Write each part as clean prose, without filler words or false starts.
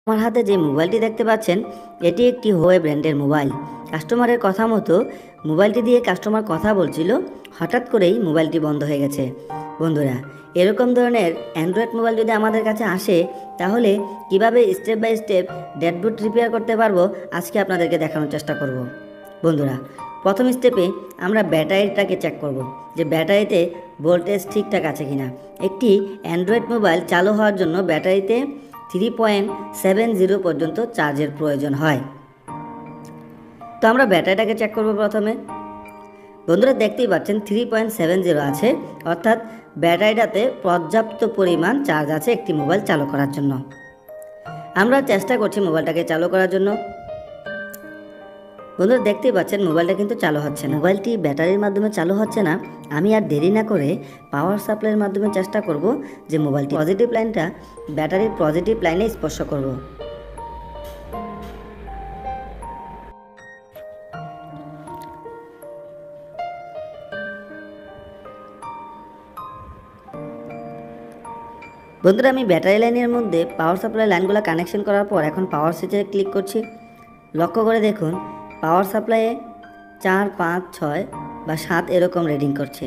আমার হাতে যে মোবাইলটি দেখতে পাচ্ছেন এটি একটি হুয়াওয়ে ব্র্যান্ডের মোবাইল। কাস্টমারের কথা মতো মোবাইলটি দিয়ে কাস্টমার কথা বলছিল, হঠাৎ করেই মোবাইলটি বন্ধ হয়ে গেছে। বন্ধুরা, এরকম ধরনের অ্যান্ড্রয়েড মোবাইল যদি আমাদের কাছে আসে তাহলে কিভাবে step by step dashboard repair করতে পারবো আজকে আপনাদেরকে দেখানোর চেষ্টা করব। বন্ধুরা, প্রথম স্টেপে আমরা ব্যাটারিটাকে চেক করব যে ব্যাটারিতে ভোল্টেজ ঠিকঠাক আছে কিনা। একটি অ্যান্ড্রয়েড মোবাইল চালু হওয়ার জন্য ব্যাটারিতে 3.70 পর্যন্ত চার্জের প্রয়োজন হয়। তো আমরা ব্যাটারিটাকে চেক করব প্রথমে। বন্ধুরা, দেখতেই পাচ্ছেন 3.70 আছে, অর্থাৎ ব্যাটারিটাতে পর্যাপ্ত পরিমাণ চার্জ আছে একটি মোবাইল চালু করার জন্য। আমরা চেষ্টা করছি মোবাইলটাকে চালু করার জন্য। বন্ধুরা, দেখতেই পাচ্ছেন মোবাইলটা কিন্তু চালু হচ্ছে না। মোবাইলটি ব্যাটারির মাধ্যমে চালু হচ্ছে না। আমি আর দেরি না করে পাওয়ার সাপ্লাইয়ের মাধ্যমে চেষ্টা করব যে মোবাইলটি পজিটিভ লাইনটা ব্যাটারির পজিটিভ লাইনে স্পর্শ করব। বন্ধুরা, আমি ব্যাটারি লাইনের মধ্যে পাওয়ার সাপ্লাই লাইনগুলো কানেকশন করার পর এখন পাওয়ার সুইচে ক্লিক করছি। লক্ষ্য করে দেখুন পাওয়ার সাপ্লাইয়ে 4, 5, 6 বা 7 এরকম রিডিং করছে।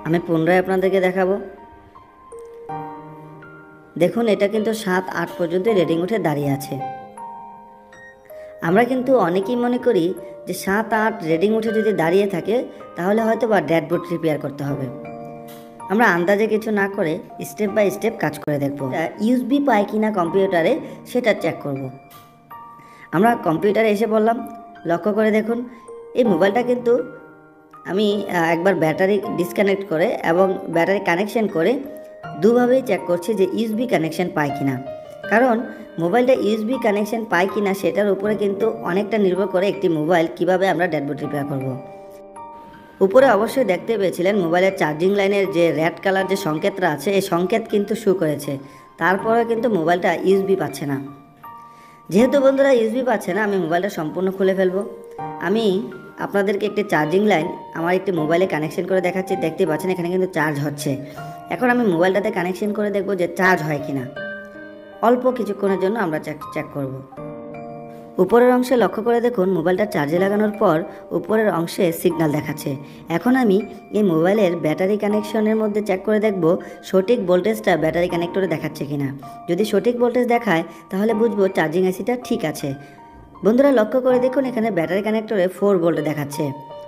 আমি পুনরায় আপনাদেরকে দেখাবো। দেখুন এটা কিন্তু 7, 8 পর্যন্ত রিডিং উঠে দাঁড়িয়ে আছে। আমরা কিন্তু অনেকেই মনে করি যে 7, 8 রিডিং উঠে যদি দাঁড়িয়ে থাকে তাহলে হয়তো বা ড্যাশবোর্ড রিপেয়ার করতে হবে। আমরা আন্দাজে কিছু না করে স্টেপ বাই স্টেপ কাজ করে দেখব। ইউএসবি পাই কিনা কম্পিউটারে সেটা চেক করব। আমরা কম্পিউটারে এসে বললাম, লক্ষ্য করে দেখুন এই মোবাইলটা কিন্তু আমি একবার ব্যাটারি ডিসকানেক্ট করে এবং ব্যাটারি কানেকশন করে দুভাবেই চেক করছি যে ইউএসবি কানেকশন পায় কিনা। কারণ মোবাইলটা ইউএসবি কানেকশন পায় কিনা সেটার উপরে কিন্তু অনেকটা নির্ভর করে একটি মোবাইল কিভাবে আমরা ড্যাশবোর্ড রিপেয়ার করব। উপরে অবশ্যই দেখতে পেয়েছিলেন মোবাইলের চার্জিং লাইনের যে রেড কালার যে সংকেতটা আছে এই সংকেত কিন্তু শো করেছে, তারপরে কিন্তু মোবাইলটা ইউএসবি পাচ্ছে না। যেহেতু বন্ধুরা ইউএসবি পাচ্ছে না, আমি মোবাইলটা সম্পূর্ণ খুলে ফেলবো। আমি আপনাদেরকে একটি চার্জিং লাইন আমার একটি মোবাইলে কানেকশন করে দেখাচ্ছি। দেখতে পাচ্ছেন এখানে কিন্তু চার্জ হচ্ছে। এখন আমি মোবাইলটাতে কানেকশন করে দেখব যে চার্জ হয় কিনা। অল্প কিছুক্ষণের জন্য আমরা চেক করব। উপরের অংশে লক্ষ্য করে দেখুন মোবাইলটা চার্জে লাগানোর পর উপরের অংশে সিগন্যাল দেখাচ্ছে। এখন আমি এই মোবাইলের ব্যাটারি কানেকশনের মধ্যে চেক করে দেখব সঠিক ভোল্টেজটা ব্যাটারি কানেক্টরে দেখাচ্ছে কিনা। যদি সঠিক ভোল্টেজ দেখায় তাহলে বুঝবো চার্জিং আইসিটা ঠিক আছে। বন্ধুরা, লক্ষ্য করে দেখুন এখানে ব্যাটারি কানেক্টরে 4 ভোল্ট দেখাচ্ছে,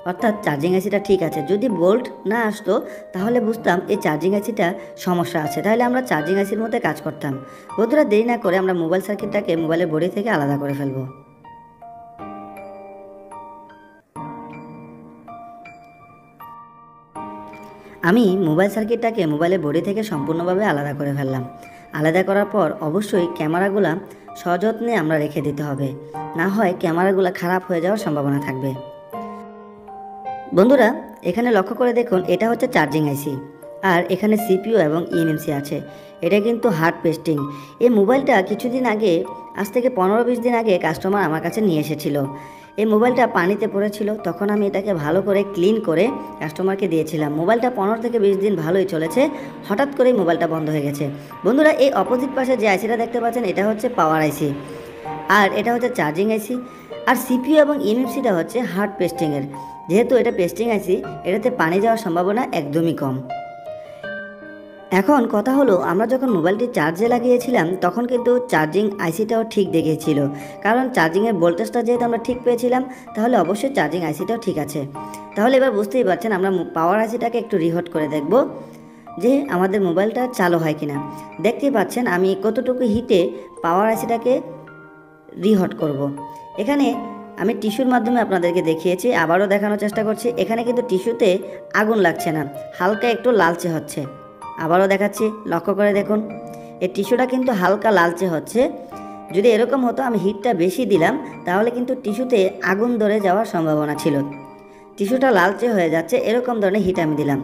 অর্থাৎ চার্জিং আইসিটা ঠিক আছে। যদি ভোল্ট না আসতো তাহলে বুঝতাম এই চার্জিং আইসিটা সমস্যা আছে, তাহলে আমরা চার্জিং আইসির মধ্যে কাজ করতাম। বন্ধুরা, দেরি না করে আমরা মোবাইল সার্কিটটাকে মোবাইলের বডি থেকে আলাদা করে ফেলবো। আমি মোবাইল সার্কিটটাকে মোবাইলের বডি থেকে সম্পূর্ণভাবে আলাদা করে ফেললাম। আলাদা করার পর অবশ্যই ক্যামেরাগুলো সযত্নে আমরা রেখে দিতে হবে, না হয় ক্যামেরাগুলো খারাপ হয়ে যাওয়ার সম্ভাবনা থাকবে। বন্ধুরা, এখানে লক্ষ্য করে দেখুন এটা হচ্ছে চার্জিং আইসি, আর এখানে সিপিইউ এবং ইএমএমসি আছে। এটা কিন্তু হার্ড পেস্টিং। এই মোবাইলটা কিছুদিন আগে, আজ থেকে 15-20 দিন আগে কাস্টমার আমার কাছে নিয়ে এসেছিল। এই মোবাইলটা পানিতে পড়েছিল, তখন আমি এটাকে ভালো করে ক্লিন করে কাস্টমারকে দিয়েছিলাম। মোবাইলটা 15 থেকে 20 দিন ভালোই চলেছে, হঠাৎ করেই মোবাইলটা বন্ধ হয়ে গেছে। বন্ধুরা, এই অপোজিট পাশে যে আইসিটা দেখতে পাচ্ছেন এটা হচ্ছে পাওয়ার আইসি, আর এটা হচ্ছে চার্জিং আইসি। আর সিপিইউ এবং ইএমএমসিটা হচ্ছে হার্ড পেস্টিংয়ের। যেহেতু এটা পেস্টিং আইসি, এটাতে পানি যাওয়ার সম্ভাবনা একদমই কম। এখন কথা হলো, আমরা যখন মোবাইলটি চার্জে লাগিয়েছিলাম তখন কিন্তু চার্জিং আইসিটাও ঠিক দেখিয়েছিল, কারণ চার্জিংয়ের ভোল্টেজটা যেহেতু আমরা ঠিক পেয়েছিলাম তাহলে অবশ্যই চার্জিং আইসিটাও ঠিক আছে। তাহলে এবার বুঝতেই পারছেন আমরা পাওয়ার আইসিটাকে একটু রিহট করে দেখব যে আমাদের মোবাইলটা চালু হয় কিনা। দেখতেই পাচ্ছেন আমি কতটুকু হিটে পাওয়ার আইসিটাকে রিহট করব। এখানে আমি টিস্যুর মাধ্যমে আপনাদেরকে দেখিয়েছি, আবারও দেখানোর চেষ্টা করছি। এখানে কিন্তু টিস্যুতে আগুন লাগছে না, হালকা একটু লালচে হচ্ছে। আবারও দেখাচ্ছি, লক্ষ্য করে দেখুন এই টিস্যুটা কিন্তু হালকা লালচে হচ্ছে। যদি এরকম হতো আমি হিটটা বেশি দিলাম তাহলে কিন্তু টিস্যুতে আগুন ধরে যাওয়ার সম্ভাবনা ছিল। টিস্যুটা লালচে হয়ে যাচ্ছে, এরকম ধরনের হিট আমি দিলাম।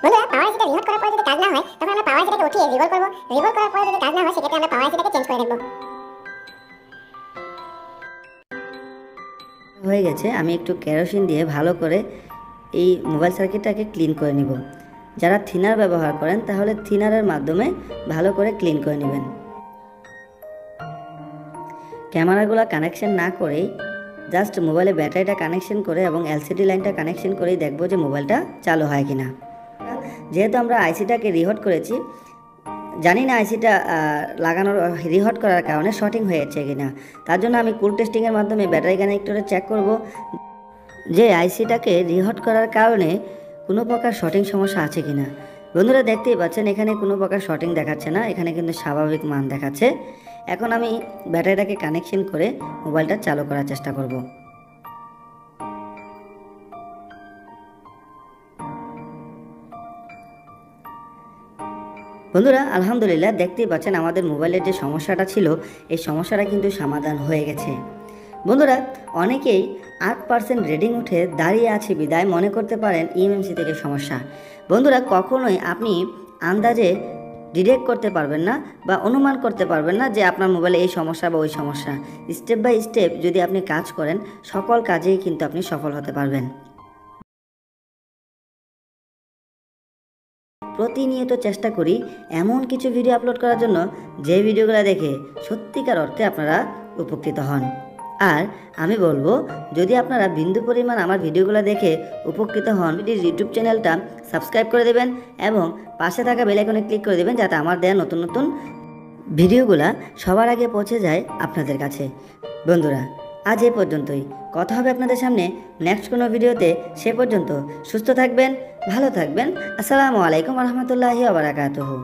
বন্ধুরা, পাওয়ার আইসিটা রিমোট করার পরে যদি কাজ না হয় তখন আমরা পাওয়ার আইসিটাকে উঠিয়ে রিভোল্ভ করব। রিভোল্ভ করার পরে যদি কাজ না হয় সেক্ষেত্রে আমরা পাওয়ার আইসিটাকে চেঞ্জ করে দেখব। হয়ে গেছে, আমি একটু কেরোসিন দিয়ে ভালো করে এই মোবাইল সার্কিটটাকে ক্লিন করে নিব। যারা থিনার ব্যবহার করেন তাহলে থিনারের মাধ্যমে ভালো করে ক্লিন করে নেবেন। ক্যামেরাগুলো কানেকশন না করেই জাস্ট মোবাইলে ব্যাটারিটা কানেকশন করে এবং এলসিডি লাইনটা কানেকশন করেই দেখবো যে মোবাইলটা চালু হয় কিনা। যেহেতু আমরা আইসিটাকে রিহট করেছি, জানি না আইসিটা লাগানোর রিহট করার কারণে শর্টিং হয়েছে কিনা, তার জন্য আমি কুল টেস্টিংয়ের মাধ্যমে ব্যাটারি কানেক্টরে চেক করব যে আইসিটাকে রিহট করার কারণে কোনো প্রকার শর্টিং সমস্যা আছে কিনা। বন্ধুরা দেখতেই পাচ্ছেন এখানে কোনো প্রকার শর্টিং দেখাচ্ছে না, এখানে কিন্তু স্বাভাবিক মান দেখাচ্ছে। এখন আমি ব্যাটারিটাকে কানেকশন করে মোবাইলটা চালু করার চেষ্টা করব। বন্ধুরা আলহামদুলিল্লাহ দেখতেই পাচ্ছেন আমাদের মোবাইলের যে সমস্যাটা ছিল এই সমস্যাটা কিন্তু সমাধান হয়ে গেছে। বন্ধুরা অনেকেই 8% রিডিং উঠে দাঁড়িয়ে আছে বিদায় মনে করতে পারেন ইএমএমসি থেকে সমস্যা। বন্ধুরা কখনোই আপনি আন্দাজে ডিটেক্ট করতে পারবেন না বা অনুমান করতে পারবেন না যে আপনার মোবাইলে এই সমস্যা বা ওই সমস্যা। স্টেপ বাই স্টেপ যদি আপনি কাজ করেন সকল কাজেই কিন্তু আপনি সফল হতে পারবেন। প্রতিনিয়ত চেষ্টা করি এমন কিছু ভিডিও আপলোড করার জন্য যে ভিডিওগুলো দেখে সত্যিকার অর্থে আপনারা উপকৃত হন। আর আমি বলবো যদি আপনারা বিন্দু পরিমাণ আমার ভিডিওগুলো দেখে উপকৃত হন, ইউটিউব চ্যানেলটা সাবস্ক্রাইব করে দেবেন এবং পাশে থাকা বেল আইকনে ক্লিক করে দেবেন যাতে আমার দেওয়া নতুন নতুন ভিডিওগুলো সবার আগে পৌঁছে যায় আপনাদের কাছে। বন্ধুরা আজ এ পর্যন্তই, কথা হবে আপনাদের সামনে নেক্সট কোনো ভিডিওতে। সে পর্যন্ত সুস্থ থাকবেন, ভালো থাকবেন। আসসালামু আলাইকুম রহমতুল্লাহি ওয়া বারাকাতুহু।